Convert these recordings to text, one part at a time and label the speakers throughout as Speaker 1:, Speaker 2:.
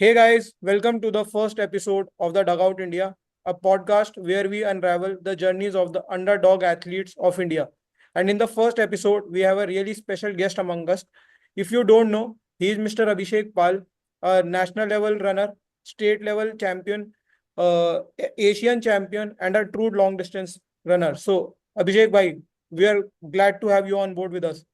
Speaker 1: Hey guys, welcome to the first episode of the Dugout India, a podcast where we unravel the journeys of the underdog athletes of India. And in the first episode, we have a really special guest among us. If you don't know, he is Mr. Abhishek Pal, a national level runner, state level champion, Asian champion, and a true long distance runner. So, Abhishek bhai, we are glad to have you on board with us.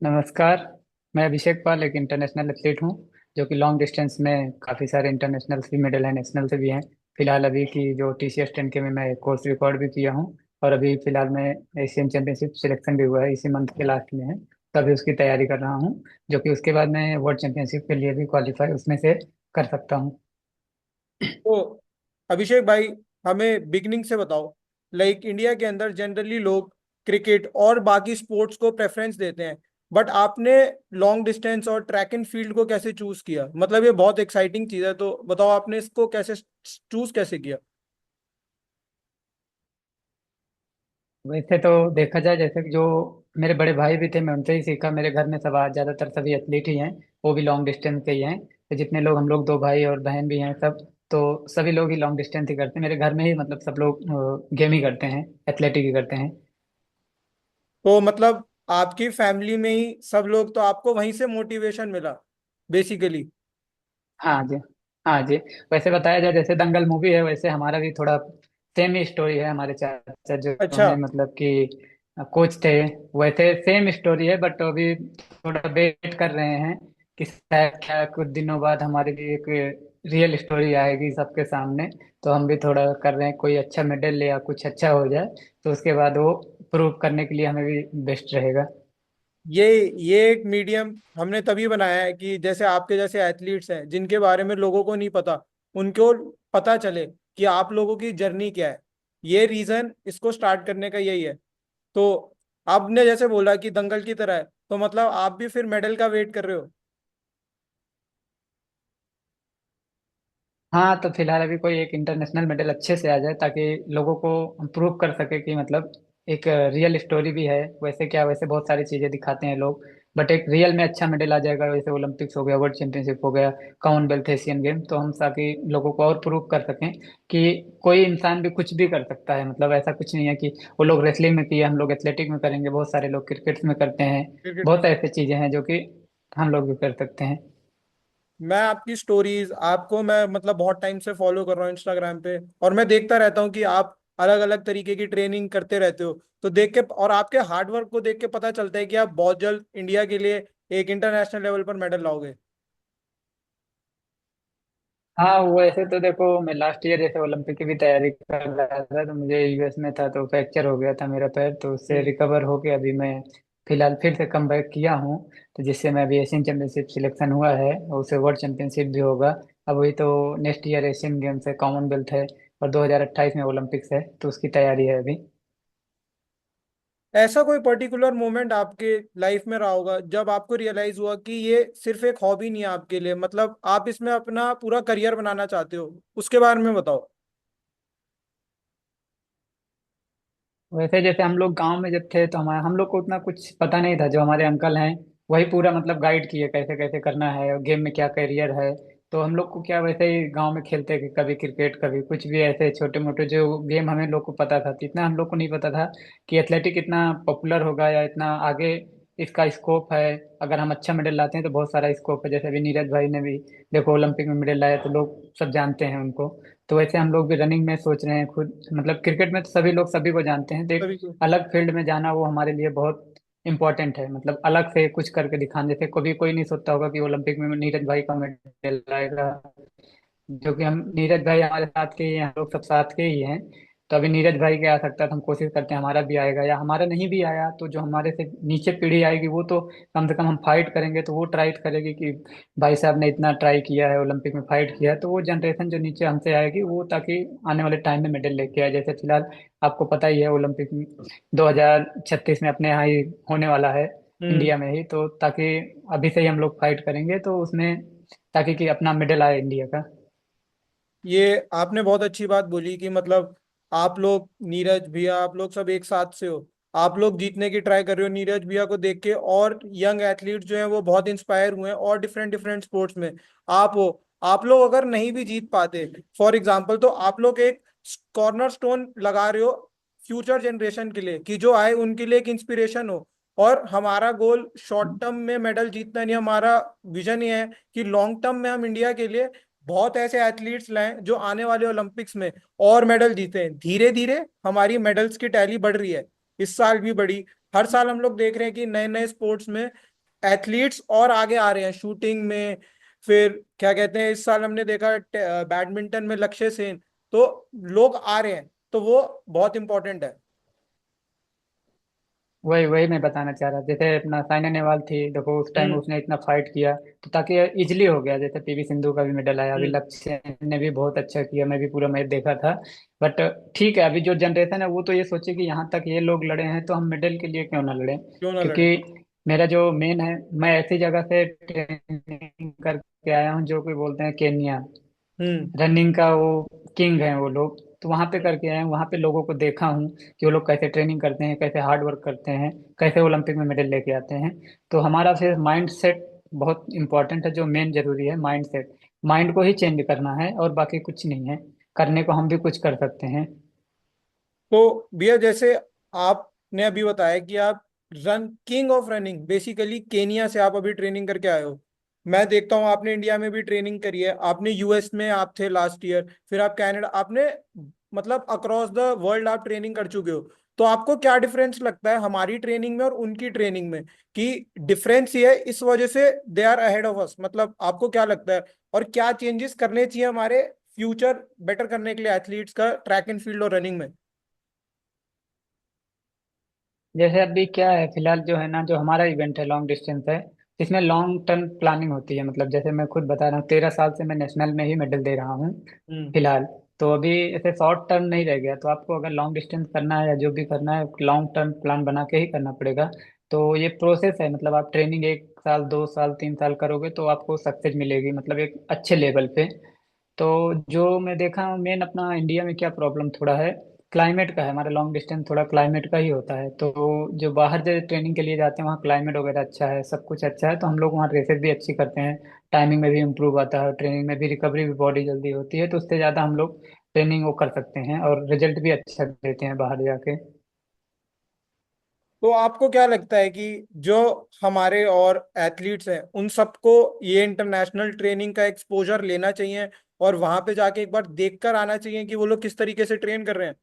Speaker 2: नमस्कार। मैं अभिषेक पाल एक international athlete हूँ जो कि long distance में काफ़ी सारे international भी मेडल हैं, नेशनल से भी हैं। फिलहाल अभी की जो TCS 10K में मैं कोर्स रिकॉर्ड भी किया हूँ और अभी फिलहाल मैं एशियन चैंपियनशिप सिलेक्शन भी हुआ है, इसी मंथ के लास्ट में है। तभी उसकी तैयारी कर रहा हूँ, जो कि उसके बाद मैं वर्ल्ड चैंपियनशिप के लिए भी क्वालिफाई उसमें से कर सकता हूँ।
Speaker 1: तो अभिषेक भाई, हमें बिगनिंग से बताओ। लाइक इंडिया के अंदर जनरली लोग क्रिकेट और बाकी स्पोर्ट्स को प्रेफरेंस देते हैं, बट आपने लॉन्ग डिस्टेंस और ट्रैक एंड फील्ड को कैसे चूज किया? मतलब ये बहुत एक्साइटिंग चीज है, तो बताओ आपने इसको कैसे चूज कैसे किया?
Speaker 2: वैसे तो देखा जाए, जैसे कि जो मेरे बड़े भाई भी थे, मैं उनसे ही सीखा। मेरे घर में सब आज ज़्यादातर सभी एथलीट ही हैं, वो भी लॉन्ग डिस्टेंस के ही हैं। तो जितने लोग हम लोग, दो भाई और बहन भी हैं सब, तो सभी लोग ही लॉन्ग डिस्टेंस ही करते हैं। मेरे घर में ही मतलब सब लोग गेम ही करते हैं, एथलेटिक ही करते हैं।
Speaker 1: तो मतलब आपकी फैमिली में ही सब लोग, तो आपको वहीं से मोटिवेशन मिला बेसिकली?
Speaker 2: हाँ जी। हाँ जी। वैसे बताया जाए, जैसे दंगल मूवी है, वैसे हमारा भी थोड़ा सेम ही स्टोरी है। हमारे चाचा जो
Speaker 1: अच्छा।
Speaker 2: हमें मतलब कि कोच थे, वैसे सेम स्टोरी है, बट अभी थोड़ा वेट कर रहे हैं कि शायद क्या कुछ दिनों बाद हमारी भी एक रियल स्टोरी आएगी सबके सामने। तो हम भी थोड़ा कर रहे हैं, कोई अच्छा मेडल या कुछ अच्छा हो जाए तो उसके बाद वो प्रूव करने के लिए हमें भी बेस्ट रहेगा।
Speaker 1: ये ये एक मीडियम हमने तभी बनाया है कि जैसे आपके जैसे एथलीट्स हैं जिनके बारे में लोगों को नहीं पता, उनको पता चले कि आप लोगों की जर्नी क्या है। ये रीजन इसको स्टार्ट करने का यही है। तो आपने जैसे बोला कि दंगल की तरह है, तो मतलब आप भी फिर मेडल का वेट कर रहे हो?
Speaker 2: हाँ, तो फिलहाल अभी कोई एक इंटरनेशनल मेडल अच्छे से आ जाए ताकि लोगों को हम प्रूव कर सके कि मतलब एक रियल स्टोरी भी है। वैसे क्या, वैसे बहुत सारी चीजें दिखाते हैं लोग, बट एक रियल में अच्छा मेडल आ जाएगा। वैसे ओलंपिक्स हो गया, वर्ल्ड चैंपियनशिप हो गया, कॉमनवेल्थ, एशियन गेम, तो हम ताकि लोगों को और प्रूव कर सकें कि कोई इंसान भी कुछ भी कर सकता है। मतलब ऐसा कुछ नहीं है कि वो लोग रेसलिंग में किए, हम लोग एथलेटिक में करेंगे, बहुत सारे लोग क्रिकेट में करते हैं।
Speaker 1: क्रिकेट में?
Speaker 2: बहुत ऐसी चीजें हैं जो कि हम लोग भी कर सकते हैं।
Speaker 1: मैं आपकी स्टोरीज, आपको मैं मतलब बहुत टाइम से फॉलो कर रहा हूँ इंस्टाग्राम पे, और मैं देखता रहता हूँ कि आप अलग अलग तरीके की ट्रेनिंग करते रहते हो। तो देख के और आपके हार्ड वर्क को देख के पता चलता है कि आप बहुत जल्द इंडिया के लिए एक इंटरनेशनल लेवल पर मेडल लाओगे।
Speaker 2: हाँ, वो ऐसे तो देखो, मैं लास्ट ईयर जैसे ओलंपिक की भी तैयारी कर रहा था, तो मुझे US में था तो फ्रैक्चर हो गया था मेरा पैर, तो उससे
Speaker 1: हम्म।
Speaker 2: रिकवर होके अभी मैं फिलहाल फिर से कम बैक किया हूँ। तो जिससे मैं अभी एशियन चैंपियनशिप सिलेक्शन हुआ है और उससे वर्ल्ड चैंपियनशिप भी होगा। अब वही तो नेक्स्ट ईयर एशियन गेम्स है, कॉमनवेल्थ है, और 2028 में ओलंपिक्स है, तो उसकी तैयारी है अभी।
Speaker 1: ऐसा कोई पर्टिकुलर मोमेंट आपके लाइफ में रहा होगा जब आपको रियलाइज हुआ कि ये सिर्फ एक हॉबी नहीं है आपके लिए, मतलब आप इसमें अपना पूरा करियर बनाना चाहते हो? उसके बारे में बताओ।
Speaker 2: वैसे जैसे हम लोग गांव में जब थे तो हम लोग को उतना कुछ पता नहीं था। जो हमारे अंकल हैं वही पूरा मतलब गाइड किए कैसे कैसे करना है और गेम में क्या करियर है। तो हम लोग को क्या, वैसे ही गांव में खेलते कि कभी क्रिकेट कभी कुछ भी, ऐसे छोटे मोटे जो गेम हमें लोग को पता था। तो इतना हम लोग को नहीं पता था कि एथलेटिक इतना पॉपुलर होगा या इतना आगे इसका स्कोप है। अगर हम अच्छा मेडल लाते हैं तो बहुत सारा स्कोप है। जैसे अभी नीरज भाई ने भी देखो ओलंपिक में मेडल लाया, तो लोग सब जानते हैं उनको। तो वैसे हम लोग भी रनिंग में सोच रहे हैं खुद। मतलब क्रिकेट में तो सभी लोग सभी को जानते हैं, तो एक
Speaker 1: तभी तो।
Speaker 2: अलग फील्ड में जाना वो हमारे लिए बहुत इंपॉर्टेंट है। मतलब अलग से कुछ करके दिखाने, जैसे कभी कोई नहीं सोचता होगा कि ओलंपिक में नीरज भाई का मेडल आएगा। जो कि हम, नीरज भाई हमारे साथ के ही हैं, हम लोग सब साथ के ही हैं। तो अभी नीरज भाई के आ सकता है, तो हम कोशिश करते हैं हमारा भी आएगा, या हमारा नहीं भी आया तो जो हमारे से नीचे पीढ़ी आएगी वो तो कम से कम हम फाइट करेंगे, तो वो ट्राई करेगी कि भाई साहब ने इतना ट्राई किया है, ओलंपिक में फाइट किया है, तो वो जनरेशन जो नीचे हमसे आएगी वो, ताकि आने वाले टाइम में मेडल लेके आए। जैसे फिलहाल आपको पता ही है ओलंपिक 2036 में अपने यहाँ ही होने वाला है,
Speaker 1: हम्म।
Speaker 2: इंडिया में ही। तो ताकि अभी से ही हम लोग फाइट करेंगे तो उसमें, ताकि कि अपना मेडल आए इंडिया का।
Speaker 1: ये आपने बहुत अच्छी बात बोली कि मतलब आप लोग, नीरज भैया, आप लोग सब एक साथ से हो। आप लोग जीतने की ट्राई कर रहे हो नीरज भैया को देख के, और यंग एथलीट जो हैं वो बहुत इंस्पायर हुए हैं और डिफरेंट डिफरेंट स्पोर्ट्स में। आप हो, आप लोग अगर नहीं भी जीत पाते फॉर एग्जाम्पल, तो आप लोग एक कॉर्नर स्टोन लगा रहे हो फ्यूचर जनरेशन के लिए, कि जो आए उनके लिए एक इंस्पिरेशन हो। और हमारा गोल शॉर्ट टर्म में मेडल जीतना नहीं, हमारा विजन ये है कि लॉन्ग टर्म में हम इंडिया के लिए बहुत ऐसे एथलीट्स लाएं जो आने वाले ओलंपिक्स में और मेडल जीते। धीरे धीरे हमारी मेडल्स की टैली बढ़ रही है, इस साल भी बढ़ी। हर साल हम लोग देख रहे हैं कि नए नए स्पोर्ट्स में एथलीट्स और आगे आ रहे हैं, शूटिंग में, फिर क्या कहते हैं, इस साल हमने देखा बैडमिंटन में लक्ष्य सेन। तो लोग आ रहे हैं, तो वो बहुत इंपॉर्टेंट है।
Speaker 2: वही वही मैं बताना चाह रहा था। जैसे अपना साइना नेहवाल थी, देखो उस टाइम
Speaker 1: हम्म।
Speaker 2: उसने इतना फाइट किया तो ताकि इजिली हो गया। जैसे पीवी सिंधु का भी मेडल आया, अभी
Speaker 1: हम्म।
Speaker 2: लक्ष्य सेन ने भी बहुत अच्छा किया, मैं भी पूरा मैच देखा था। बट ठीक है, अभी जो जनरेशन है वो तो ये सोचे कि यहाँ तक ये लोग लड़े हैं तो हम मेडल के लिए क्यों ना लड़े।
Speaker 1: क्यों ना लड़े।
Speaker 2: क्योंकि मेरा जो मेन है, मैं ऐसी जगह से ट्रेनिंग करके आया हूँ जो कि बोलते हैं केनिया।
Speaker 1: हम्म।
Speaker 2: रनिंग का वो किंग है वो लोग। तो वहां पे करके आए हैं, वहां पे लोगों को देखा हूँ कि वो लोग कैसे ट्रेनिंग करते हैं, कैसे हार्ड वर्क करते हैं, कैसे ओलंपिक में मेडल लेके आते हैं। तो हमारा फिर माइंड सेट बहुत इंपॉर्टेंट है, जो मेन जरूरी है माइंड सेट। माइंड को ही चेंज करना है और बाकी कुछ नहीं है। करने को हम भी कुछ कर सकते हैं।
Speaker 1: तो भैया जैसे आपने अभी बताया कि आप run king of running, basically Kenya से आप अभी ट्रेनिंग करके आए हो। मैं देखता हूँ आपने इंडिया में भी ट्रेनिंग करी है, आपने यूएस में आप थे लास्ट ईयर, फिर आप कनाडा, आपने मतलब अक्रॉस द वर्ल्ड आप ट्रेनिंग कर चुके हो। तो आपको क्या डिफरेंस लगता है हमारी ट्रेनिंग में और उनकी ट्रेनिंग में, कि डिफरेंस ये है इस वजह से they are ahead of us, मतलब आपको क्या लगता है, और क्या चेंजेस करने चाहिए हमारे फ्यूचर बेटर करने के लिए एथलीट्स का ट्रैक एंड फील्ड और रनिंग में।
Speaker 2: जैसे अभी क्या है फिलहाल जो है ना, जो हमारा इवेंट है लॉन्ग डिस्टेंस है, इसमें लॉन्ग टर्म प्लानिंग होती है। मतलब जैसे मैं खुद बता रहा हूँ, 13 साल से मैं नेशनल में ही मेडल दे रहा हूँ
Speaker 1: हम्म।
Speaker 2: फिलहाल। तो अभी ऐसे शॉर्ट टर्म नहीं रह गया। तो आपको अगर लॉन्ग डिस्टेंस करना है या जो भी करना है, लॉन्ग टर्म प्लान बना के ही करना पड़ेगा। तो ये प्रोसेस है, मतलब आप ट्रेनिंग 1 साल 2 साल 3 साल करोगे तो आपको सक्सेस मिलेगी, मतलब एक अच्छे लेवल पे। तो जो मैं देखा हूँ मेन अपना इंडिया में क्या प्रॉब्लम थोड़ा है, क्लाइमेट का है। हमारा लॉन्ग डिस्टेंस थोड़ा क्लाइमेट का ही होता है। तो जो बाहर जो ट्रेनिंग के लिए जाते हैं वहाँ क्लाइमेट वगैरह अच्छा है, सब कुछ अच्छा है, तो हम लोग वहाँ रेसेस भी अच्छी करते हैं। टाइमिंग में भी इम्प्रूव आता है, ट्रेनिंग में भी रिकवरी भी बॉडी जल्दी होती है। तो उससे ज़्यादा हम लोग ट्रेनिंग वो कर सकते हैं और रिजल्ट भी अच्छा देते हैं बाहर जाके।
Speaker 1: तो आपको क्या लगता है कि जो हमारे और एथलीट्स हैं उन सबको ये इंटरनेशनल ट्रेनिंग का एक्सपोजर लेना चाहिए, और वहां पे जाके एक बार देख कर आना चाहिए कि वो लोग किस तरीके से ट्रेन कर रहे हैं।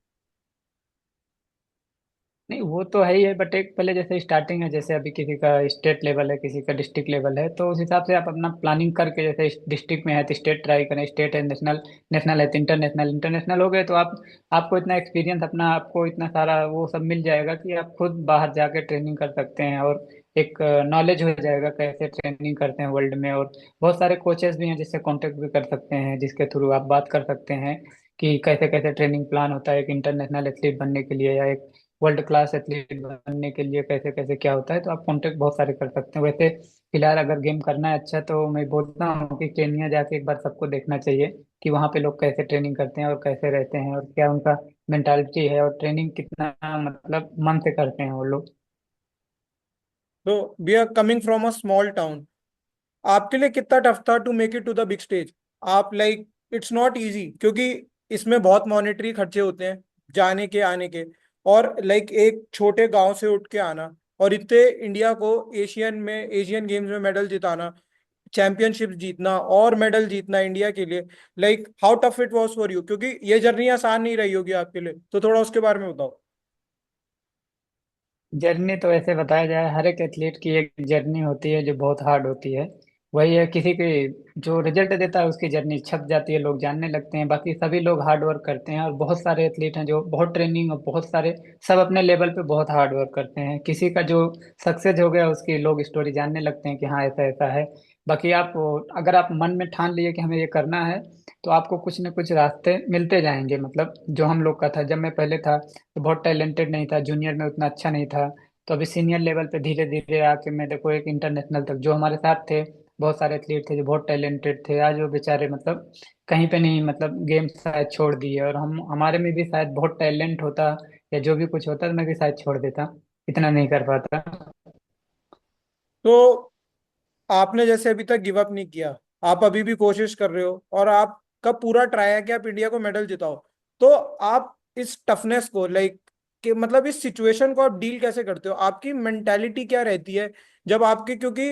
Speaker 2: नहीं वो तो है ही है, बट एक पहले जैसे स्टार्टिंग है, जैसे अभी किसी का स्टेट लेवल है, किसी का डिस्ट्रिक्ट लेवल है, तो उस हिसाब से आप अपना प्लानिंग करके, जैसे डिस्ट्रिक्ट में है तो स्टेट ट्राई करें, स्टेट है नेशनल, नेशनल है तो इंटरनेशनल, इंटरनेशनल हो गए तो आप आपको इतना एक्सपीरियंस अपना, आपको इतना सारा वो सब मिल जाएगा कि आप खुद बाहर जाके ट्रेनिंग कर सकते हैं। और एक नॉलेज हो जाएगा कैसे ट्रेनिंग करते हैं वर्ल्ड में। और बहुत सारे कोचेस भी हैं जिससे कांटेक्ट भी कर सकते हैं, जिसके थ्रू आप बात कर सकते हैं कि कैसे कैसे ट्रेनिंग प्लान होता है एक इंटरनेशनल एथलीट बनने के लिए, या एक वर्ल्ड क्लास एथलीट बनने के लिए कैसे कैसे क्या होता है। तो आप कांटेक्ट बहुत सारे कर सकते हैं। वैसे फिलहाल अगर गेम करना है अच्छा, तो मैं बोलता हूँ कि केन्या जाके एक बार सबको देखना चाहिए कि वहाँ पे लोग कैसे ट्रेनिंग करते हैं और कैसे रहते हैं और क्या उनका मेंटालिटी है, और ट्रेनिंग कितना मतलब मन से करते हैं वो लोग।
Speaker 1: तो we are coming from a small town, आपके लिए कितना टफ था to make it to the big stage. आप लाइक इट्स नॉट इजी, क्योंकि इसमें बहुत मॉनेटरी खर्चे होते हैं जाने के आने के, और लाइक एक छोटे गांव से उठ के आना, और इतने इंडिया को एशियन में, एशियन गेम्स में मेडल जिताना, चैंपियनशिप जीतना और मेडल जीतना इंडिया के लिए, like how tough it was for you, क्योंकि ये जर्नी आसान नहीं रही होगी आपके लिए, तो थोड़ा उसके बारे में बताओ।
Speaker 2: जर्नी तो ऐसे बताया जाए, हर एक एथलीट की एक जर्नी होती है जो बहुत हार्ड होती है। वही है, किसी की जो रिजल्ट देता है उसकी जर्नी छप जाती है, लोग जानने लगते हैं। बाकी सभी लोग हार्ड वर्क करते हैं, और बहुत सारे एथलीट हैं जो बहुत ट्रेनिंग और बहुत सारे सब अपने लेवल पे बहुत हार्ड वर्क करते हैं। किसी का जो सक्सेस हो गया उसकी लोग स्टोरी जानने लगते हैं कि हाँ ऐसा ऐसा है। बाकी आप अगर आप मन में ठान लिए कि हमें ये करना है, तो आपको कुछ न कुछ रास्ते मिलते जाएंगे। मतलब जो हम लोग का था, जब मैं पहले था तो बहुत टैलेंटेड नहीं था, जूनियर में उतना अच्छा नहीं था। तो अभी सीनियर लेवल पे धीरे धीरे आके मैं देखो एक इंटरनेशनल तक, जो हमारे साथ थे बहुत सारे एथलीट थे जो बहुत टैलेंटेड थे, आज वो बेचारे मतलब कहीं पे नहीं, मतलब गेम शायद छोड़ दिए। और हम हमारे में भी शायद बहुत टैलेंट होता या जो भी कुछ होता तो मैं भी शायद छोड़ देता। इतना नहीं कर पाता।
Speaker 1: तो आपने जैसे अभी तक गिव अप नहीं किया, आप अभी भी कोशिश कर रहे हो और आपका पूरा ट्राई है कि आप इंडिया को मेडल जिताओ। तो आप इस टफनेस को लाइक कि मतलब इस सिचुएशन को आप डील कैसे करते हो, आपकी मेंटालिटी क्या रहती है जब आपकी, क्योंकि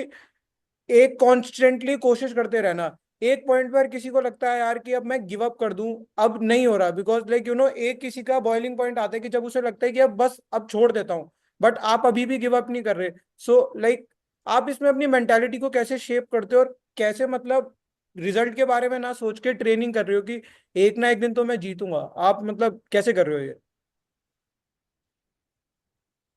Speaker 1: एक कॉन्स्टेंटली कोशिश करते रहना, एक पॉइंट पर किसी को लगता है यार कि अब मैं गिव अप कर दूं, अब नहीं हो रहा, बिकॉज लाइक एक किसी का बॉइलिंग पॉइंट आता है कि जब उसे लगता है कि अब बस अब छोड़ देता हूं, बट आप अभी भी गिव अप नहीं कर रहे। सो लाइक आप इसमें अपनी मेंटालिटी को कैसे शेप करते हो और कैसे मतलब रिजल्ट के बारे में ना सोच के ट्रेनिंग कर रहे हो कि एक ना एक दिन तो मैं जीतूंगा, आप मतलब कैसे कर रहे हो ये?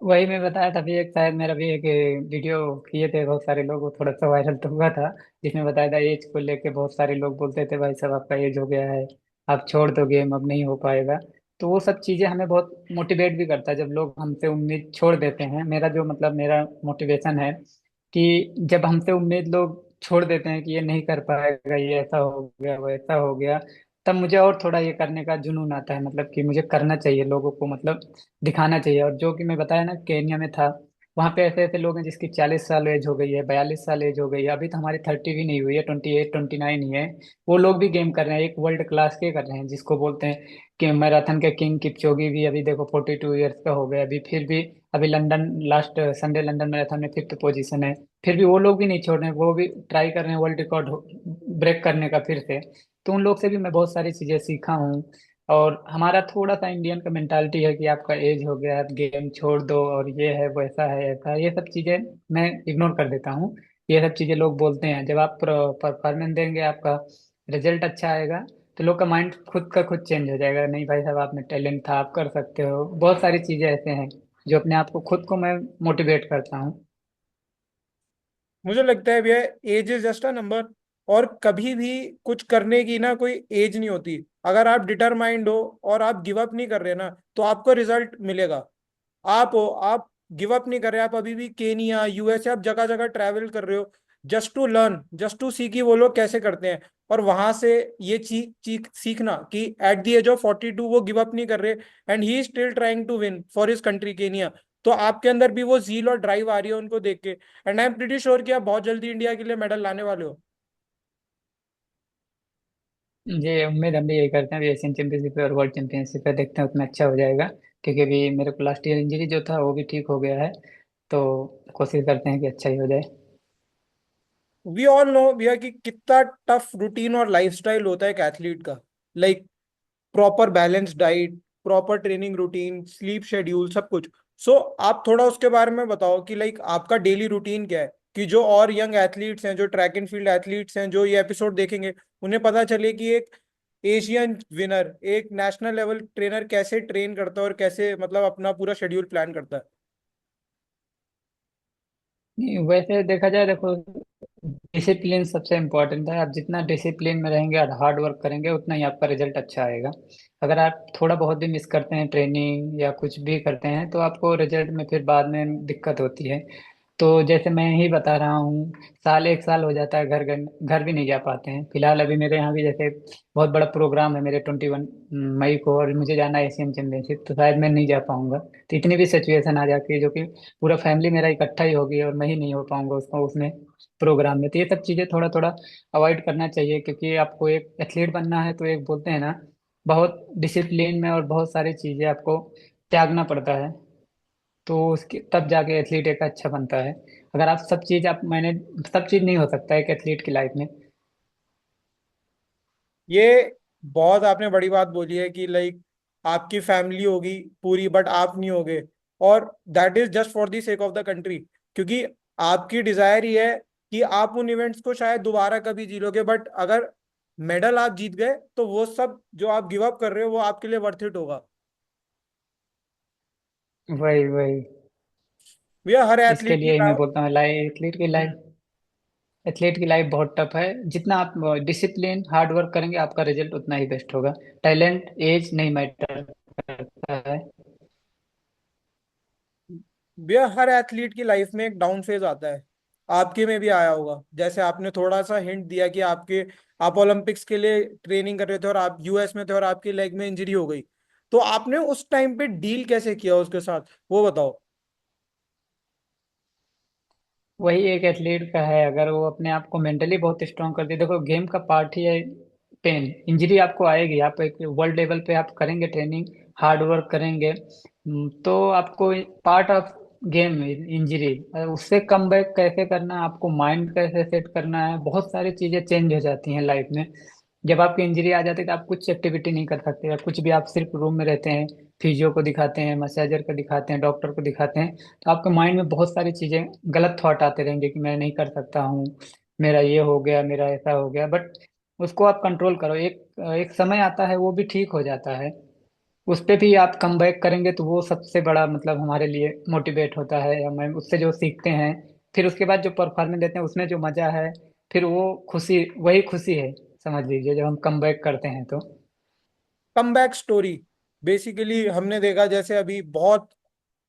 Speaker 2: वही मैं बताया था भी, एक शायद मेरा भी एक वीडियो किए थे बहुत सारे लोग, वो थोड़ा सा वायरल तो हुआ था, जिसमें बताया था एज को लेके बहुत सारे लोग बोलते थे भाई साहब आपका एज हो गया है, आप छोड़ दो गेम, अब नहीं हो पाएगा। तो वो सब चीज़ें हमें बहुत मोटिवेट भी करता है जब लोग हमसे उम्मीद छोड़ देते हैं। मेरा जो मतलब मेरा मोटिवेशन है कि जब हमसे उम्मीद लोग छोड़ देते हैं कि ये नहीं कर पाएगा, ये ऐसा हो गया वो ऐसा हो गया, तब मुझे और थोड़ा ये करने का जुनून आता है, मतलब कि मुझे करना चाहिए, लोगों को मतलब दिखाना चाहिए। और जो कि मैं बताया ना केन्या में था, वहाँ पे ऐसे ऐसे लोग हैं जिसकी 40 साल एज हो गई है, 42 साल एज हो गई है, अभी तो हमारी 30 भी नहीं हुई है, 28 29 ही है। वो लोग भी गेम कर रहे हैं, एक वर्ल्ड क्लास के कर रहे हैं, जिसको बोलते हैं कि मैराथन के किंग किपचोगी भी अभी देखो 42 ईयर्स का हो गया अभी, फिर भी अभी London last Sunday London marathon में 5th पोजीशन है। फिर भी वो लोग भी नहीं छोड़ रहे हैं, वो भी ट्राई कर रहे हैं वर्ल्ड रिकॉर्ड ब्रेक करने का फिर से। तो उन लोग से भी मैं बहुत सारी चीजें सीखा हूँ। और हमारा थोड़ा सा इंडियन का मेंटालिटी है कि आपका एज हो गया है, आप गेम छोड़ दो, और ये है वैसा है ऐसा है, ये सब चीजें मैं इग्नोर कर देता हूँ। ये सब चीजें लोग बोलते हैं, जब आप परफॉर्मेंस देंगे, आपका रिजल्ट अच्छा आएगा, तो लोग का माइंड खुद का खुद चेंज हो जाएगा, नहीं भाई साहब आप में टैलेंट था, आप कर सकते हो। बहुत सारी चीजें ऐसे हैं जो अपने आप को खुद को मैं मोटिवेट करता हूँ।
Speaker 1: मुझे लगता है भैया age is just a number, और कभी भी कुछ करने की ना कोई एज नहीं होती। अगर आप डिटरमाइंड हो और आप गिव अप नहीं कर रहे ना, तो आपको रिजल्ट मिलेगा। आप हो, आप गिव अप नहीं कर रहे, आप अभी भी केनिया यूएसए आप जगह जगह ट्रैवल कर रहे हो, just to learn, just to see कि वो लोग कैसे करते हैं, और वहां से ये चीज चीज सीखना कि एट द एज ऑफ 42 वो गिव अप नहीं कर रहे, and he is still trying to win for his country Kenya. तो आपके अंदर भी वो जील और ड्राइव आ रही है उनको देख के, and I am pretty sure कि आप बहुत जल्दी इंडिया के लिए मेडल लाने वाले हो।
Speaker 2: ये उम्मीद हम भी यही करते हैं, अभी एशियन चैंपियनशिप और वर्ल्ड चैंपियनशिप पे देखते हैं उसमें अच्छा हो जाएगा, क्योंकि अभी मेरे को लास्ट ईयर इंजरी जो था वो भी ठीक हो गया है। तो कोशिश करते हैं कि अच्छा ही हो जाए।
Speaker 1: वी ऑल नो भैया कि कितना टफ रूटीन और लाइफस्टाइल होता है एक एथलीट का, like proper balance diet, proper training routine, sleep schedule, सब कुछ। सो आप थोड़ा उसके बारे में बताओ कि लाइक आपका डेली रूटीन क्या है, कि जो और यंग एथलीट्स हैं, जो ट्रैक एंड फील्ड एथलीट्स हैं, जो ये एपिसोड देखेंगे, उन्हें पता चले कि एक एशियन विनर, एक नेशनल लेवल ट्रेनर कैसे ट्रेन करता है और कैसे मतलब अपना पूरा शेड्यूल प्लान करता है।
Speaker 2: नहीं, वैसे देखा जाए, देखो डिसिप्लिन सबसे इम्पोर्टेंट है। आप जितना डिसिप्लिन में रहेंगे और हार्ड वर्क करेंगे, उतना ही आपका रिजल्ट अच्छा आएगा। अगर आप थोड़ा बहुत भी मिस करते हैं ट्रेनिंग या कुछ भी करते हैं, तो आपको रिजल्ट में फिर बाद में दिक्कत होती है। तो जैसे मैं ही बता रहा हूँ, साल एक साल हो जाता है, घर घर घर भी नहीं जा पाते हैं। फिलहाल अभी मेरे यहाँ भी जैसे बहुत बड़ा प्रोग्राम है मेरे 21 मई को, और मुझे जाना है एशियन चैंपियनशिप, तो शायद मैं नहीं जा पाऊंगा। तो इतनी भी सिचुएशन आ जाती है जो कि पूरा फैमिली मेरा इकट्ठा ही होगी और मैं ही नहीं हो पाऊंगा उसको उसमें प्रोग्राम में। तो ये सब चीज़ें थोड़ा थोड़ा अवॉइड करना चाहिए, क्योंकि आपको एक एथलीट बनना है तो एक बोलते हैं ना, बहुत डिसिप्लिन में और बहुत सारी चीज़ें आपको त्यागना पड़ता है। तो उसके तब जाके एथलीट एक अच्छा बनता है। अगर आप सब चीज़ आप मैंने सब चीज़ नहीं हो सकता है एक एथलीट की लाइफ में।
Speaker 1: ये बहुत आपने बड़ी बात बोली है कि लाइक आपकी फैमिली होगी पूरी बट आप नहीं होगे, और that is just for the sake of the country, क्योंकि आपकी डिजायर ये है कि आप उन इवेंट्स को शायद दोबारा कभी जी लोगे, बट अगर मेडल आप जीत गए तो वो सब जो आप गिव अप कर रहे हो वो आपके लिए वर्थ इट होगा।
Speaker 2: वही वही।
Speaker 1: भैया हर
Speaker 2: इसके
Speaker 1: एथलीट की
Speaker 2: लिए ही मैं बोलता हूँ लाइफ एथलीट की लाइफ बहुत टफ है। जितना आप डिसिप्लिन हार्ड वर्क करेंगे, आपका रिजल्ट उतना ही बेस्ट होगा। टैलेंट एज नहीं मैटर करता है।
Speaker 1: भैया हर एथलीट की लाइफ में एक डाउन फेज आता है, आपके में भी आया होगा। जैसे आपने थोड़ा सा हिंट दिया कि आपके आप ओलंपिक्स के लिए ट्रेनिंग कर रहे थे और आप यूएस में थे और आपकी लेग में इंजरी हो गई, तो आपने उस टाइम पे डील कैसे किया उसके साथ, वो बताओ।
Speaker 2: वही एक एथलीट का है, अगर वो अपने आप को मेंटली बहुत स्ट्रांग कर दे। देखो गेम का पार्ट ही है पेन, इंजरी आपको आएगी। आप एक वर्ल्ड लेवल पे आप करेंगे ट्रेनिंग, हार्ड वर्क करेंगे, तो आपको पार्ट ऑफ गेम इंजरी, उससे कम बैक कैसे करना है, आपको माइंड कैसे सेट करना है, बहुत सारी चीजें चेंज हो जाती हैं लाइफ में। जब आपकी इंजरी आ जाती है तो आप कुछ एक्टिविटी नहीं कर सकते या कुछ भी, आप सिर्फ रूम में रहते हैं, फिजियो को दिखाते हैं, मसाजर को दिखाते हैं, डॉक्टर को दिखाते हैं, तो आपके माइंड में बहुत सारी चीजें, गलत थॉट आते रहेंगे कि मैं नहीं कर सकता हूँ, मेरा ये हो गया, मेरा ऐसा हो गया। बट उसको आप कंट्रोल करो, एक एक समय आता है वो भी ठीक हो जाता है। उस पे भी आप कम बैक करेंगे तो वो सबसे बड़ा मतलब हमारे लिए मोटिवेट होता है, हमें उससे जो सीखते हैं, फिर उसके बाद जो परफॉर्मेंस देते हैं उसमें जो मजा है, फिर वो खुशी, वही खुशी है समझ लीजिए, जब हम कम बैक करते हैं तो।
Speaker 1: कमबैक स्टोरी बेसिकली हमने देखा, जैसे अभी बहुत,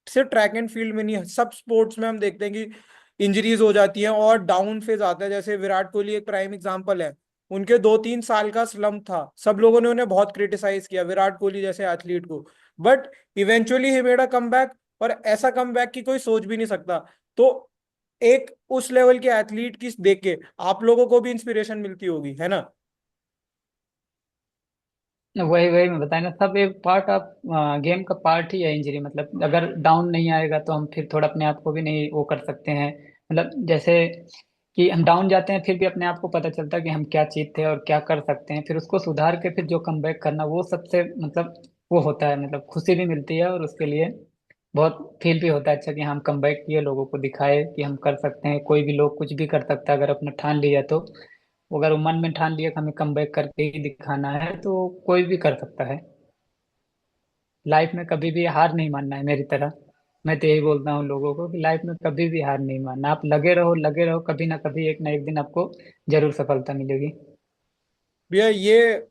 Speaker 1: सिर्फ ट्रैक एंड फील्ड में नहीं, सब स्पोर्ट्स में हम देखते हैं कि इंजरीज हो जाती हैं और डाउन फेज आता है। जैसे विराट कोहली एक प्राइम एग्जांपल है। उनके 2-3 साल का स्लम्प था, सब लोगों ने उन्हें बहुत क्रिटिसाइज किया, विराट कोहली जैसे एथलीट को। But eventually he made a comeback, और ऐसा कमबैक की कोई सोच भी नहीं सकता। तो एक उस लेवल के एथलीट की देख के आप लोगों को भी इंस्पिरेशन मिलती होगी, है ना?
Speaker 2: वही वही मैं बताया ना, सब एक पार्ट ऑफ गेम का पार्ट ही है इंजरी। मतलब अगर डाउन नहीं आएगा तो हम फिर थोड़ा अपने आप को भी नहीं वो कर सकते हैं। मतलब जैसे कि हम डाउन जाते हैं फिर भी अपने आप को पता चलता है कि हम क्या चीज थे और क्या कर सकते हैं, फिर उसको सुधार के फिर जो कमबैक करना, वो सबसे मतलब वो होता है, मतलब खुशी भी मिलती है और उसके लिए बहुत फील भी होता है अच्छा कि हम कमबैक किए, लोगों को दिखाए कि हम कर सकते हैं। कोई भी लोग कुछ भी कर सकता है अगर अपना ठान लिया तो। अगर वो मन में ठान लिया कि हमें कमबैक करके ही दिखाना है तो कोई भी कर सकता है। लाइफ में कभी भी हार नहीं मानना है मेरी तरह। मैं तो यही बोलता हूँ लोगों को कि लाइफ में कभी भी हार नहीं मानना, आप लगे रहो, कभी ना एक दिन आपको जरूर सफलता मिलेगी।
Speaker 1: भैया ये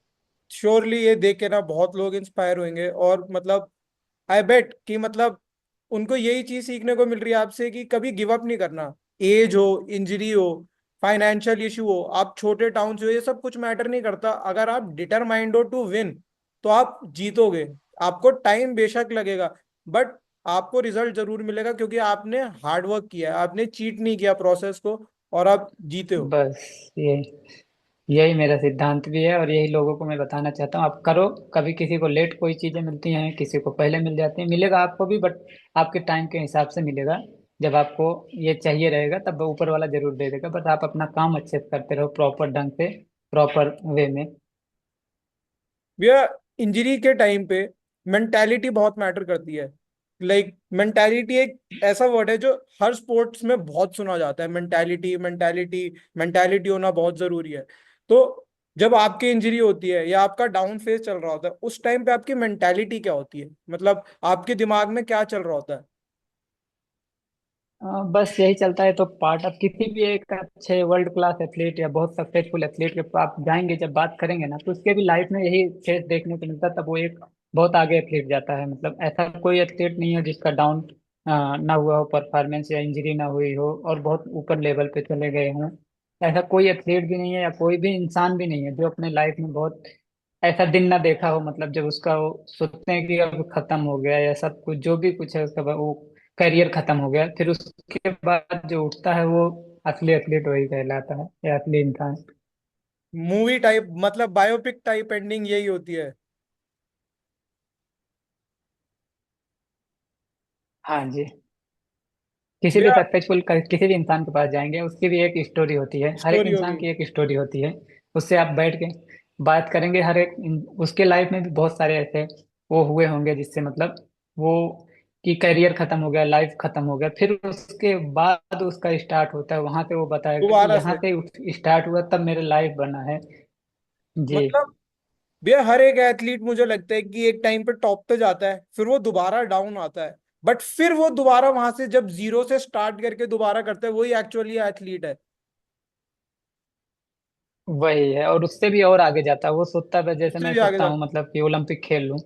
Speaker 1: श्योरली ये देख के ना बहुत लोग इंस्पायर होंगे, और मतलब आई बेट कि मतलब उनको यही चीज सीखने को मिल रही है आपसे कि कभी गिव अप नहीं करना। एज हो, इंजरी हो, फाइनेंशियल इशू हो, आप छोटे टाउन से हो, ये सब कुछ मैटर नहीं करता। अगर आप डिटरमाइंड हो टू विन तो आप जीतोगे। आपको टाइम बेशक लगेगा, बट आपको रिजल्ट जरूर मिलेगा, क्योंकि आपने हार्ड वर्क किया है, आपने चीट नहीं किया प्रोसेस को, और आप जीते हो।
Speaker 2: बस ये यही मेरा सिद्धांत भी है और यही लोगों को मैं बताना चाहता हूँ, आप करो। कभी किसी को लेट कोई चीजें मिलती हैं, किसी को पहले मिल जाती हैं, मिलेगा आपको भी, बट आपके टाइम के हिसाब से मिलेगा। जब आपको ये चाहिए रहेगा तब ऊपर वाला जरूर दे देगा, बस आप अपना काम अच्छे से करते रहो, प्रॉपर ढंग से, प्रॉपर वे में।
Speaker 1: भैया इंजरी के टाइम पे मेंटालिटी बहुत मैटर करती है। लाइक मेंटालिटी एक ऐसा वर्ड है जो हर स्पोर्ट्स में बहुत सुना जाता है। मेंटालिटी मेंटालिटी मेंटालिटी होना बहुत जरूरी है। तो जब आपकी इंजरी होती है या आपका डाउन फेज चल रहा होता है, उस टाइम पे आपकी मेंटालिटी क्या होती है, मतलब आपके दिमाग में क्या चल रहा होता है?
Speaker 2: बस यही चलता है। तो पार्ट ऑफ किसी भी एक अच्छे वर्ल्ड क्लास एथलीट या बहुत सक्सेसफुल एथलीट के पास आप जाएंगे, जब बात करेंगे ना, तो उसके भी लाइफ में यही फेस देखने को मिलता है, तब वो एक बहुत आगे एथलीट जाता है। मतलब ऐसा कोई एथलीट नहीं है जिसका डाउन ना हुआ हो परफॉर्मेंस, या इंजरी ना हुई हो और बहुत ऊपर लेवल पे चले गए हों। ऐसा कोई एथलीट भी नहीं है या कोई भी इंसान भी नहीं है जो अपने लाइफ में बहुत ऐसा दिन ना देखा हो, मतलब जब उसका वो सोचते हैं कि अब खत्म हो गया या सब कुछ जो भी कुछ है उसका वो करियर खत्म हो गया, फिर उसके बाद जो उठता है वो असली एथलीट वही कहलाता है, या असली इंसान।
Speaker 1: मूवी टाइप, मतलब बायोपिक टाइप एंडिंग यही होती है।
Speaker 2: हाँ जी। किसी भी
Speaker 1: भैया
Speaker 2: सक्सेसफुल किसी भी इंसान के पास जाएंगे उसकी भी एक स्टोरी होती है, हर एक
Speaker 1: स्टोरी
Speaker 2: इंसान
Speaker 1: होगी।
Speaker 2: की एक स्टोरी होती है। उससे आप बैठ के बात करेंगे, हर एक उसके लाइफ में भी बहुत सारे ऐसे वो हुए होंगे जिससे मतलब वो कि करियर खत्म हो गया, लाइफ खत्म हो गया, फिर उसके बाद उसका स्टार्ट होता है, वहां से वो बताएगा कि
Speaker 1: दोबारा
Speaker 2: यहाँ
Speaker 1: से,
Speaker 2: से स्टार्ट हुआ तब मेरा लाइफ बना है। जी।
Speaker 1: मतलब भैया हर एक एथलीट मुझे लगता है कि एक टाइम पे टॉप पे जाता है, फिर वो दोबारा डाउन आता है, बट फिर वो दोबारा वहां से जब जीरो से स्टार्ट करके दोबारा करता है, वही एक्चुअली एथलीट है।
Speaker 2: वही है, और उससे भी और आगे जाता है। वो सोचता है, जैसे
Speaker 1: उससे
Speaker 2: मैं
Speaker 1: भी आगे
Speaker 2: सोचता हूँ
Speaker 1: जाता
Speaker 2: मतलब कि ओलंपिक खेल लूँ,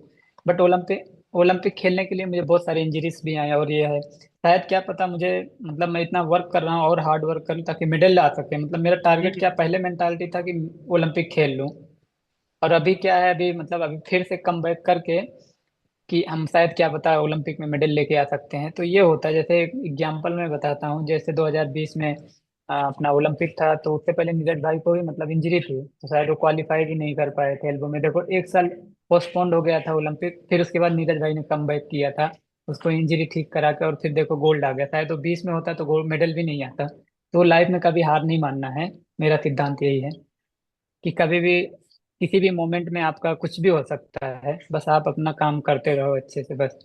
Speaker 2: बट ओलंपिक ओलंपिक खेलने के लिए मुझे बहुत सारे इंजरीज भी आए, और ये है शायद क्या पता मुझे, मतलब मैं इतना वर्क कर रहा हूँ और हार्ड वर्क करूँ ताकि मेडल ला सके। मतलब मेरा
Speaker 1: है।
Speaker 2: टारगेट क्या पहले मेंटालिटी था कि ओलंपिक खेल लूँ, और अभी क्या है, अभी मतलब अभी फिर से कम बैक करके कि हम शायद क्या पता ओलंपिक में मेडल लेके आ सकते हैं। तो ये होता है, जैसे एक एग्जाम्पल मैं बताता हूँ, जैसे 2020 में अपना ओलंपिक था, तो उससे पहले नीरज भाई को भी मतलब इंजरी थी, तो शायद वो क्वालिफाई भी नहीं कर पाए थे एल्बो में। देखो, एक साल पोस्टपोन्ड हो गया था ओलंपिक, फिर उसके बाद नीरज भाई ने कम बैक किया था, उसको इंजरी ठीक करा के, और फिर देखो गोल्ड आ गया। शायद वो 20 में होता तो गोल्ड मेडल भी नहीं आता। तो लाइफ में कभी हार नहीं मानना है, मेरा सिद्धांत यही है कि कभी भी किसी भी मोमेंट में आपका कुछ भी हो सकता है, बस आप अपना काम करते रहो अच्छे से बस।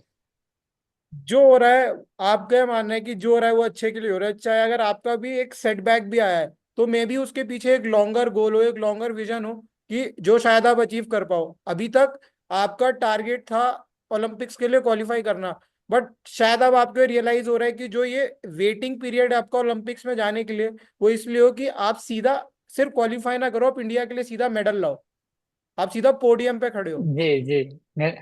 Speaker 1: जो हो रहा है, आपका ये मानना है कि जो हो रहा है वो अच्छे के लिए हो रहा है, चाहे अगर आपका भी एक सेटबैक भी आया है तो मे भी उसके पीछे एक लॉन्गर गोल हो, एक लॉन्गर विजन हो कि जो शायद आप अचीव कर पाओ। अभी तक आपका टारगेट था ओलंपिक्स के लिए क्वालिफाई करना, बट शायद अब आपको रियलाइज हो रहा है कि जो ये वेटिंग पीरियड है आपका ओलंपिक्स में जाने के लिए, वो इसलिए हो कि आप सीधा सिर्फ क्वालिफाई ना करो, आप इंडिया के लिए सीधा मेडल लाओ, आप सीधा पोडियम पे खड़े हो।
Speaker 2: जी जी। मैं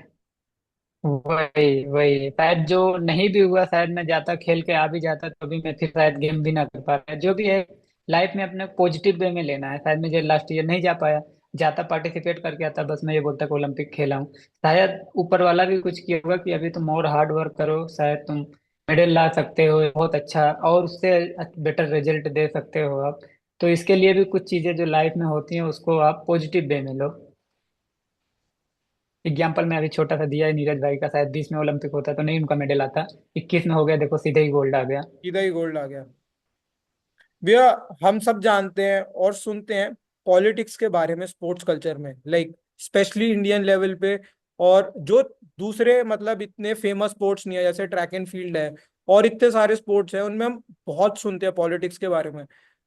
Speaker 2: वही वही शायद जो नहीं भी हुआ, शायद मैं जाता खेल के आ भी जाता तो भी मैं फिर शायद गेम भी ना कर पाता। जो भी है लाइफ में अपने पॉजिटिव वे में लेना है। शायद मुझे लास्ट ईयर नहीं जा पाया, जाता पार्टिसिपेट करके आता, बस मैं ये बोलता कि ओलंपिक खेला हूँ। शायद ऊपर वाला भी कुछ किया होगा कि अभी तुम और हार्ड वर्क करो, शायद तुम मेडल ला सकते हो बहुत अच्छा, और उससे बेटर रिजल्ट दे सकते हो आप। तो इसके लिए भी कुछ चीजें जो लाइफ में होती हैं उसको आप पॉजिटिव वे में लो। एग्जाम्पल मैं अभी छोटा सा दिया है, नीरज भाई का शायद 20 में ओलंपिक होता तो नहीं उनका मेडल आता, 21 में हो गया, देखो सीधे ही गोल्ड आ गया।
Speaker 1: सीधा ही गोल्ड आ गया। भैया, हम सब जानते हैं और सुनते हैं पॉलिटिक्स के बारे में स्पोर्ट्स कल्चर में, लाइक स्पेशली इंडियन लेवल पे। और जो दूसरे मतलब इतने फेमस स्पोर्ट्स नहीं है, जैसे ट्रैक एंड फील्ड है और इतने सारे स्पोर्ट्स हैं, उनमें हम बहुत सुनते हैं पॉलिटिक्स के बारे में।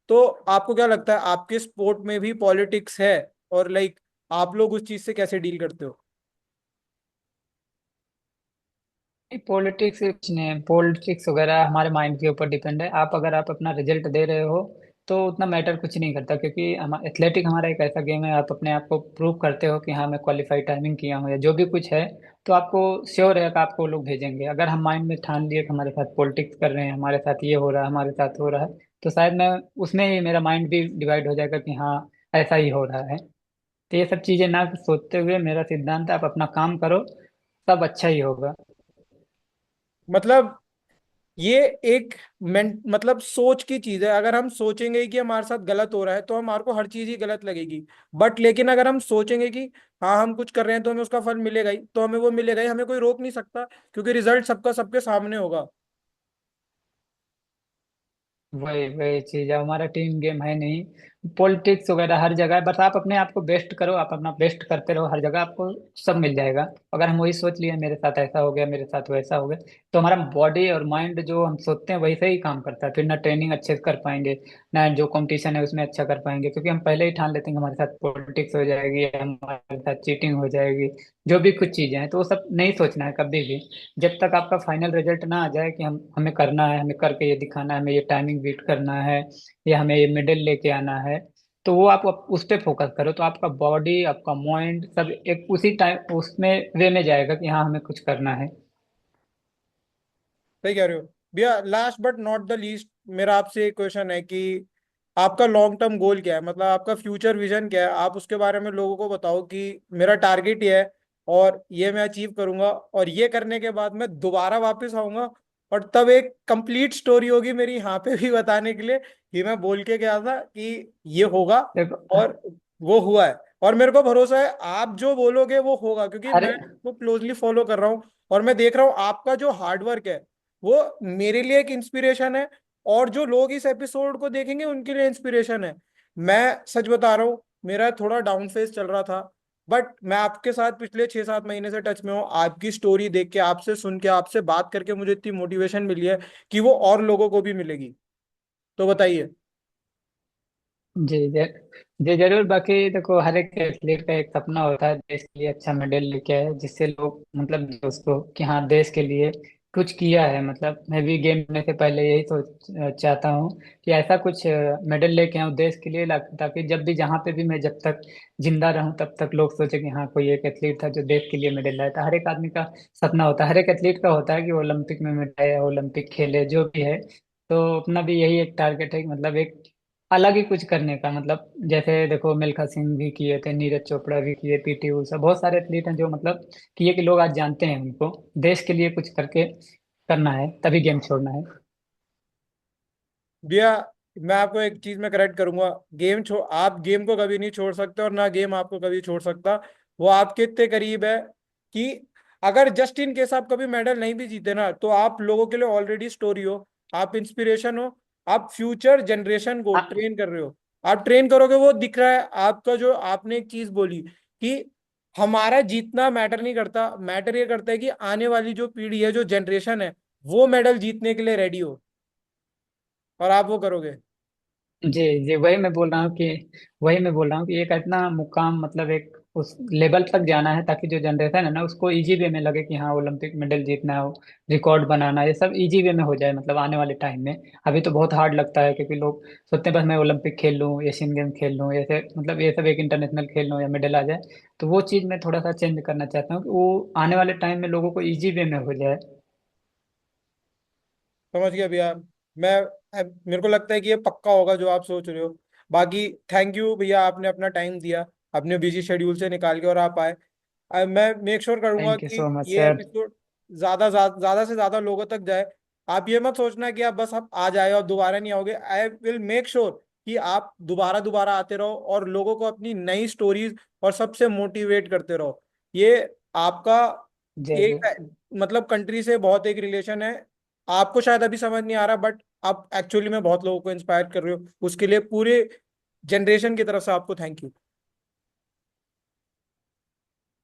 Speaker 1: तो आपको क्या लगता है, आपके स्पोर्ट में भी पॉलिटिक्स है? और लाइक आप लोग उस चीज से कैसे डील करते हो?
Speaker 2: पॉलिटिक्स कुछ नहीं, पॉलिटिक्स वगैरह हमारे माइंड के ऊपर डिपेंड है। आप अगर आप अपना रिजल्ट दे रहे हो तो उतना मैटर कुछ नहीं करता, क्योंकि हम एथलेटिक हमारा एक ऐसा गेम है, आप अपने आप को प्रूव करते हो कि हाँ मैं क्वालिफाई टाइमिंग किया हूँ या जो भी कुछ है। तो आपको श्योर है कि आपको लोग भेजेंगे। अगर हम माइंड में ठान लिए कि हमारे साथ पॉलिटिक्स कर रहे हैं, हमारे साथ ये हो रहा है, हमारे साथ हो रहा है, तो शायद मैं उसमें ही मेरा माइंड भी डिवाइड हो जाएगा कि हाँ ऐसा ही हो रहा है। तो ये सब चीजें ना सोचते हुए मेरा सिद्धांत है, आप अपना काम करो, सब अच्छा ही होगा।
Speaker 1: मतलब ये एक मतलब सोच की चीज है। अगर हम सोचेंगे कि हमारे साथ गलत हो रहा है तो हमारे को हर चीज ही गलत लगेगी। बट लेकिन अगर हम सोचेंगे कि हाँ हम कुछ कर रहे हैं तो हमें उसका फल मिलेगा ही, तो हमें वो मिलेगा ही, हमें कोई रोक नहीं सकता, क्योंकि रिजल्ट सबका सबके सामने होगा।
Speaker 2: वही वही चीज है, हमारा टीम गेम है नहीं। पॉलिटिक्स वगैरह हर जगह है, बस आप अपने आप को बेस्ट करो, आप अपना बेस्ट करते रहो, हर जगह आपको सब मिल जाएगा। अगर हम वही सोच लिए मेरे साथ ऐसा हो गया, मेरे साथ वैसा हो गया, तो हमारा बॉडी और माइंड जो हम सोचते हैं वही से ही काम करता है। फिर ना ट्रेनिंग अच्छे से कर पाएंगे, ना जो कंपटीशन है उसमें अच्छा कर पाएंगे, क्योंकि हम पहले ही ठान लेते हैं कि हमारे साथ पॉलिटिक्स हो जाएगी, हमारे साथ चीटिंग हो जाएगी, जो भी कुछ चीजें हैं, तो वो सब नहीं सोचना है कभी भी। जब तक आपका फाइनल रिजल्ट ना आ जाए कि हम हमें करना है, हमें करके ये दिखाना है, हमें ये टाइमिंग बीट करना है, या हमें ये मेडल लेके आना है, तो वो आप उस पर फोकस करो, तो आपका बॉडी आपका माइंड सब एक उसी टाइम उसमें वे में जाएगा कि हाँ हमें कुछ करना है।
Speaker 1: सही कह रहे हो भैया। Last but not the least, मेरा आपसे एक क्वेश्चन है कि आपका लॉन्ग टर्म गोल क्या है, मतलब आपका फ्यूचर विजन क्या है? आप उसके बारे में लोगों को बताओ कि मेरा टारगेट ये है और ये मैं अचीव करूंगा, और ये करने के बाद मैं दोबारा वापस आऊंगा, और तब एक कंप्लीट स्टोरी होगी मेरी यहाँ पे भी बताने के लिए कि मैं बोल के गया था कि ये होगा
Speaker 2: देखो
Speaker 1: और वो हुआ है। और मेरे को भरोसा है आप जो बोलोगे वो होगा, क्योंकि
Speaker 2: हर
Speaker 1: मैं वो क्लोजली फॉलो कर रहा हूँ और मैं देख रहा हूँ आपका जो हार्डवर्क है वो मेरे लिए एक इंस्पिरेशन है, और जो लोग इस एपिसोड को देखेंगे उनके लिए इंस्पिरेशन है। मैं सच बता रहा हूँ, मेरा थोड़ा डाउन फेज चल रहा था, बट मैं आपके साथ पिछले 6-7 महीने से टच में हूँ। आपकी स्टोरी देख के, आपसे सुन के, आपसे बात करके मुझे इतनी मोटिवेशन मिली है कि वो और लोगों को भी मिलेगी। तो बताइए।
Speaker 2: जी जी जरूर। बाकी देखो, हर एक एथलीट का एक सपना होता है देश के लिए अच्छा मेडल लेके आए, जिससे लोग मतलब दोस्तों कि हाँ देश के लिए कुछ किया है। मतलब मैं भी गेम में से पहले यही सोच चाहता हूँ कि ऐसा कुछ मेडल लेके आऊँ देश के लिए, ताकि जब भी जहाँ पे भी मैं जब तक जिंदा रहूँ तब तक लोग सोचे कि हाँ कोई एक एथलीट था जो देश के लिए मेडल लाया था। हर एक आदमी का सपना होता है, हर एक एथलीट का होता है कि वो ओलंपिक में मेडल आए, ओलंपिक खेले, जो भी है। तो अपना भी यही एक टारगेट है कि मतलब एक अलग ही कुछ करने का, मतलब जैसे देखो मिल्खा सिंह भी किए थे, नीरज चोपड़ा भी किए, पीटी उषा, बहुत सारे एथलीट हैं जो मतलब किए कि लोग आज जानते हैं उनको। देश के लिए कुछ करके करना है तभी गेम छोड़ना है।
Speaker 1: भैया मैं आपको एक चीज में करेक्ट करूंगा। आप गेम को कभी नहीं छोड़ सकते और ना गेम आपको कभी छोड़ सकता। वो आपके इतने करीब है कि अगर जस्ट इन केस आप कभी मेडल नहीं भी जीते ना, तो आप लोगों के लिए ऑलरेडी स्टोरी हो, आप इंस्पिरेशन हो। आप फ्यूचर जनरेशन को
Speaker 2: हाँ
Speaker 1: ट्रेन कर रहे हो। आप ट्रेन करोगे, वो दिख रहा है आपका। जो आपने एक चीज बोली कि हमारा जीतना मैटर नहीं करता, मैटर ये करता है कि आने वाली जो पीढ़ी है, जो जनरेशन है, वो मेडल जीतने के लिए रेडी हो, और आप वो करोगे।
Speaker 2: जी जी, वही मैं बोल रहा हूँ कि एक इतना मुकाम, मतलब एक उस लेवल तक जाना है ताकि जो जनरेशन है ना उसको इजी वे में लगे कि हाँ ओलंपिक मेडल जीतना हो, रिकॉर्ड बनाना, ये सब इजी वे में हो जाए मतलब आने वाले टाइम में। अभी तो बहुत हार्ड लगता है क्योंकि लोग सोचते हैं बस मैं ओलंपिक खेल लूँ, एशियन गेम खेल लूँ, ऐसे मतलब ये सब एक इंटरनेशनल खेल लूँ या मेडल आ जाए। तो वो चीज़ मैं थोड़ा सा चेंज करना चाहता हूँ कि वो आने वाले टाइम में लोगों को इजी वे में हो जाए।
Speaker 1: समझ गया भैया। मैं मेरे को लगता है कि ये पक्का होगा जो आप सोच रहे हो। बाकी थैंक यू भैया, आपने अपना टाइम दिया, अपने बिजी शेड्यूल से निकाल के, और आप आए। मैं मेक श्योर करूंगा
Speaker 2: थैंक यू
Speaker 1: कि
Speaker 2: सो मच
Speaker 1: ये
Speaker 2: सर।
Speaker 1: एपिसोड ज्यादा से ज्यादा लोगों तक जाए। आप ये मत सोचना कि आप बस आप आ जाए और दोबारा नहीं आओगे। आई विल मेक श्योर कि आप दोबारा दोबारा आते रहो और लोगों को अपनी नई स्टोरीज और सबसे मोटिवेट करते रहो। ये आपका
Speaker 2: जय जय।
Speaker 1: एक मतलब कंट्री से बहुत एक रिलेशन है। आपको शायद अभी समझ नहीं आ रहा, बट आप एक्चुअली में बहुत लोगों को इंस्पायर कर रहे हो। उसके लिए पूरे जनरेशन की तरफ से आपको थैंक यू।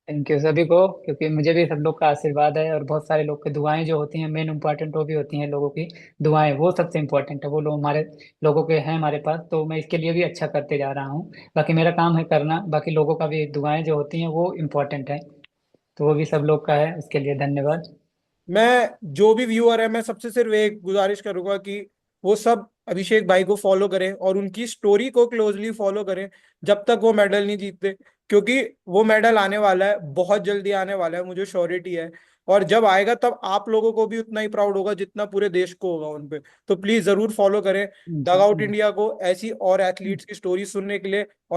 Speaker 2: थैंक यू सभी को, क्योंकि मुझे भी सब लोग का आशीर्वाद है और बहुत सारे लोग की दुआएं जो होती हैं मेन इम्पोर्टेंट, वो भी होती हैं लोगों की दुआएं, वो सबसे इम्पोर्टेंट है। वो लोग हमारे लोगों के हैं हमारे पास, तो मैं इसके लिए भी अच्छा करते जा रहा हूँ। बाकी मेरा काम है करना, बाकी लोगों का भी दुआएं जो होती हैं वो इम्पोर्टेंट है। तो वो भी सब लोग का है, उसके लिए धन्यवाद।
Speaker 1: मैं जो भी व्यूअर है, मैं सबसे सिर्फ एक गुजारिश करूंगा कि वो सब अभिषेक भाई को फॉलो करें और उनकी स्टोरी को क्लोजली फॉलो करें जब तक वो मेडल नहीं जीतते। क्योंकि वो मेडल आने वाला है, बहुत जल्दी आने वाला है, मुझे श्योरिटी है। और जब आएगा तब आप लोगों को भी उतना ही प्राउड होगा जितना पूरे देश को होगा उन पे। तो प्लीज जरूर फॉलो करें
Speaker 2: जी
Speaker 1: डग आउट
Speaker 2: जी।
Speaker 1: इंडिया को, ऐसी और एथलीट्स की स्टोरी सुनने के लिए। और